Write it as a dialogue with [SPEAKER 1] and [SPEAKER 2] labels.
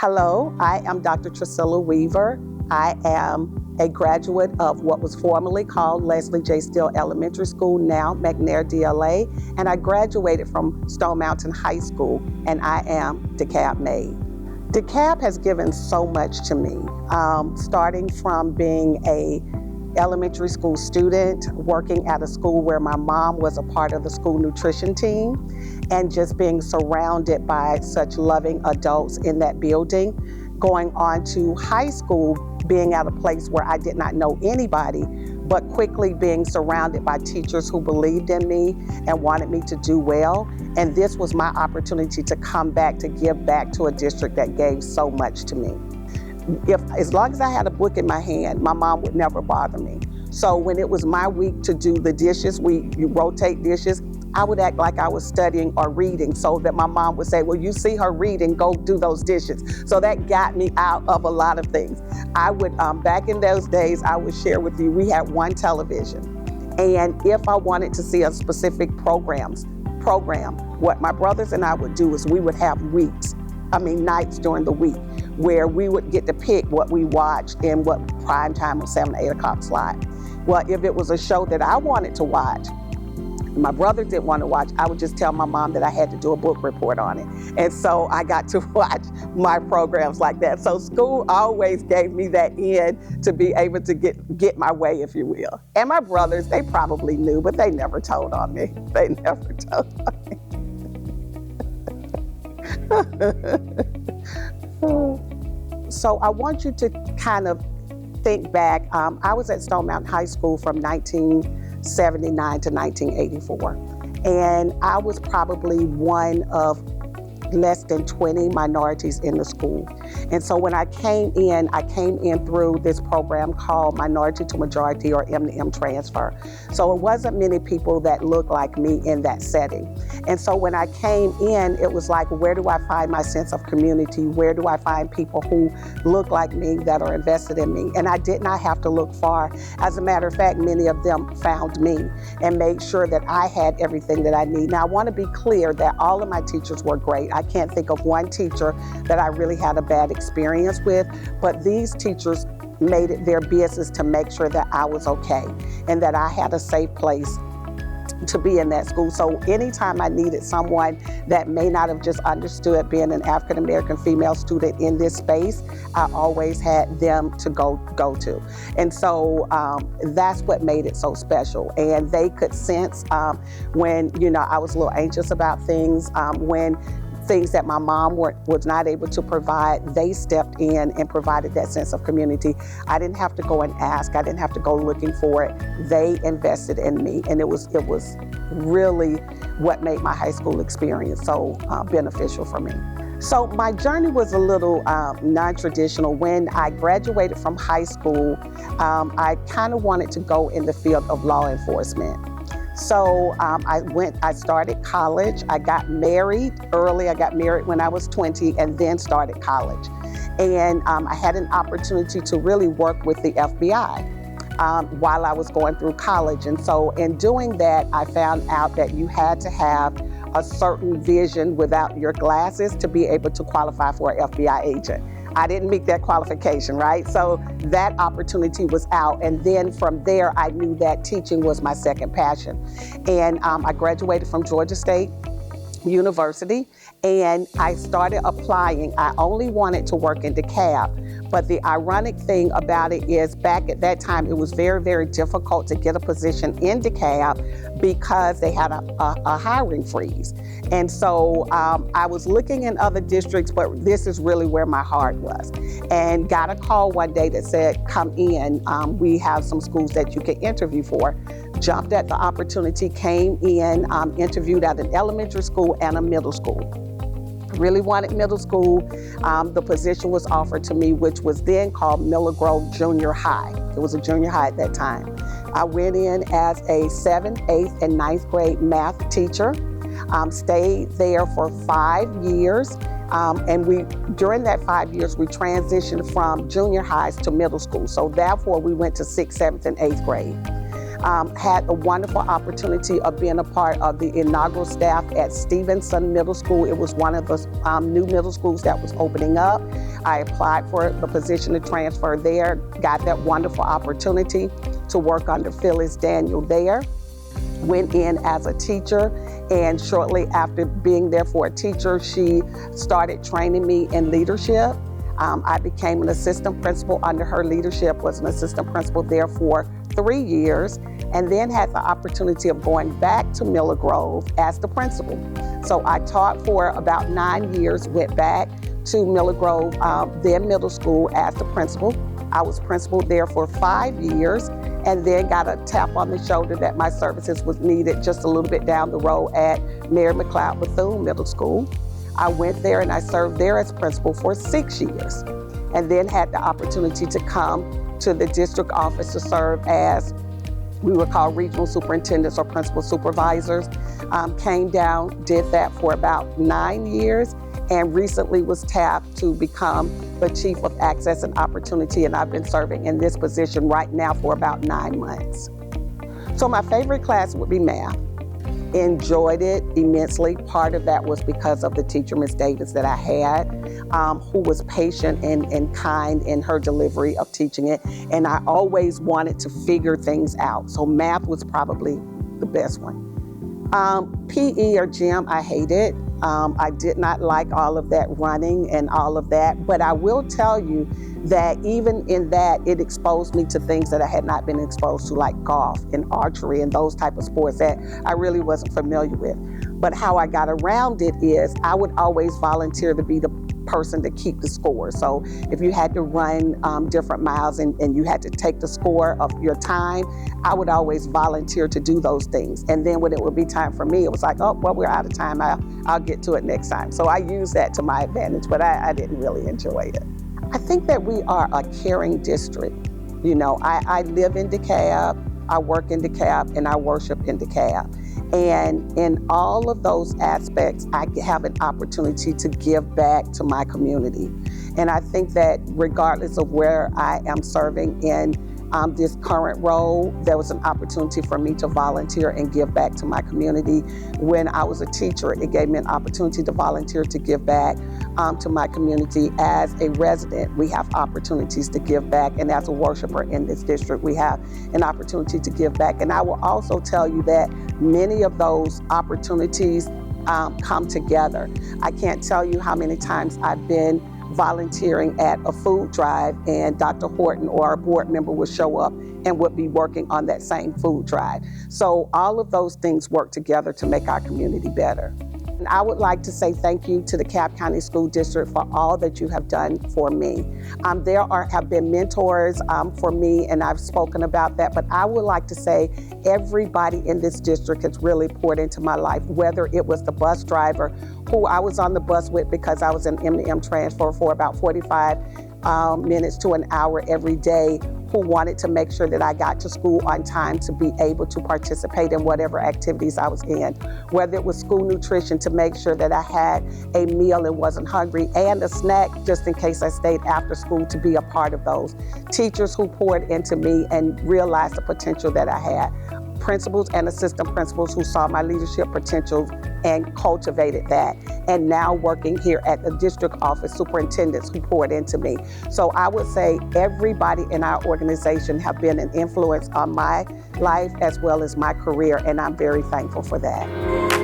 [SPEAKER 1] Hello, I am Dr. Triscilla Weaver. I am a graduate of what was formerly called Leslie J. Steele Elementary School, now McNair DLA, and I graduated from Stone Mountain High School, and I am DeKalb made. DeKalb has given so much to me, starting from being a elementary school student, working at a school where my mom was a part of the school nutrition team, and just being surrounded by such loving adults in that building, going on to high school, being at a place where I did not know anybody, but quickly being surrounded by teachers who believed in me and wanted me to do well. And this was my opportunity to come back, to give back to a district that gave so much to me. As long as I had a book in my hand, my mom would never bother me. So when it was my week to do the dishes, you rotate dishes, I would act like I was studying or reading, so that my mom would say, well, you see her reading, go do those dishes. So that got me out of a lot of things. I would, back in those days, I would share with you, we had one television. And if I wanted to see a specific program, what my brothers and I would do is we would have nights during the week, where we would get to pick what we watched in what prime time of 7 or 8 o'clock slot. Well, if it was a show that I wanted to watch, my brother didn't want to watch, I would just tell my mom that I had to do a book report on it. And so I got to watch my programs like that. So school always gave me that in to be able to get my way, if you will. And my brothers, they probably knew, but they never told on me. They never told on me. So I want you to kind of think back. I was at Stone Mountain High School from 1979 to 1984. And I was probably one of less than 20 minorities in the school. And so when I came in through this program called Minority to Majority, or M to M transfer. So it wasn't many people that looked like me in that setting. And so when I came in, it was like, where do I find my sense of community? Where do I find people who look like me, that are invested in me? And I did not have to look far. As a matter of fact, many of them found me and made sure that I had everything that I need. Now, I want to be clear that all of my teachers were great. I can't think of one teacher that I really had a bad experience with, but these teachers made it their business to make sure that I was okay and that I had a safe place to be in that school. So anytime I needed someone that may not have just understood being an African-American female student in this space, I always had them to go to. And so that's what made it so special. And they could sense when, I was a little anxious about things, when things that my mom was not able to provide, they stepped in and provided that sense of community. I didn't have to go and ask. I didn't have to go looking for it. They invested in me, and it was really what made my high school experience so beneficial for me. So my journey was a little non-traditional. When I graduated from high school, I kind of wanted to go in the field of law enforcement. So I started college. I got married early. I got married when I was 20 and then started college. And I had an opportunity to really work with the FBI while I was going through college. And so in doing that, I found out that you had to have a certain vision without your glasses to be able to qualify for an FBI agent. I didn't meet that qualification, right? So that opportunity was out. And then from there, I knew that teaching was my second passion. And I graduated from Georgia State University, and I started applying. I only wanted to work in DeKalb, but the ironic thing about it is back at that time, it was very, very difficult to get a position in DeKalb because they had a hiring freeze. And so I was looking in other districts, but this is really where my heart was. And got a call one day that said, come in, we have some schools that you can interview for. Jumped at the opportunity, came in, interviewed at an elementary school and a middle school. Really wanted middle school. The position was offered to me, which was then called Miller Grove Junior High. It was a junior high at that time. I went in as a 7th, 8th, and 9th grade math teacher. Stayed there for 5 years. And during that 5 years, we transitioned from junior highs to middle school. So therefore, we went to 6th, 7th, and 8th grade. Had a wonderful opportunity of being a part of the inaugural staff at Stevenson Middle School. It was one of the new middle schools that was opening up. I applied for the position to transfer there, got that wonderful opportunity to work under Phyllis Daniel there. Went in as a teacher, and shortly after being there for a teacher, she started training me in leadership. I became an assistant principal under her leadership, was an assistant principal there for 3 years, and then had the opportunity of going back to Miller Grove as the principal. So I taught for about 9 years, went back to Miller Grove, then middle school as the principal. I was principal there for 5 years, and then got a tap on the shoulder that my services was needed just a little bit down the road at Mary McLeod Bethune Middle School. I went there and I served there as principal for 6 years, and then had the opportunity to come to the district office to serve as, we were called regional superintendents or principal supervisors. Came down, did that for about 9 years, and recently was tapped to become the Chief of Access and Opportunity, and I've been serving in this position right now for about 9 months. So my favorite class would be math. Enjoyed it immensely. Part of that was because of the teacher, Ms. Davis, that I had, who was patient and kind in her delivery of teaching it, and I always wanted to figure things out. So math was probably the best one. PE or gym, I hated. I did not like all of that running and all of that, but I will tell you that even in that, it exposed me to things that I had not been exposed to, like golf and archery and those type of sports that I really wasn't familiar with. But how I got around it is I would always volunteer to be the person to keep the score. So if you had to run different miles and you had to take the score of your time, I would always volunteer to do those things. And then when it would be time for me, it was like, oh, well, we're out of time. I'll get to it next time. So I used that to my advantage, but I didn't really enjoy it. I think that we are a caring district. You know, I live in DeKalb, I work in DeKalb, and I worship in DeKalb. And in all of those aspects, I have an opportunity to give back to my community. And I think that regardless of where I am serving in this current role, there was an opportunity for me to volunteer and give back to my community. When I was a teacher, it gave me an opportunity to volunteer to give back to my community. As a resident, we have opportunities to give back, and as a worshiper in this district, we have an opportunity to give back. And I will also tell you that many of those opportunities come together. I can't tell you how many times I've been volunteering at a food drive, and Dr. Horton or a board member would show up and would be working on that same food drive. So all of those things work together to make our community better. And I would like to say thank you to the DeKalb County School District for all that you have done for me. There have been mentors for me, and I've spoken about that, but I would like to say everybody in this district has really poured into my life, whether it was the bus driver who I was on the bus with because I was an M2M transfer for about 45 minutes to an hour every day, who wanted to make sure that I got to school on time to be able to participate in whatever activities I was in, whether it was school nutrition to make sure that I had a meal and wasn't hungry, and a snack just in case I stayed after school to be a part of those. Teachers who poured into me and realized the potential that I had. Principals and assistant principals who saw my leadership potential and cultivated that. And now working here at the district office, superintendents who poured into me. So I would say everybody in our organization have been an influence on my life as well as my career, and I'm very thankful for that.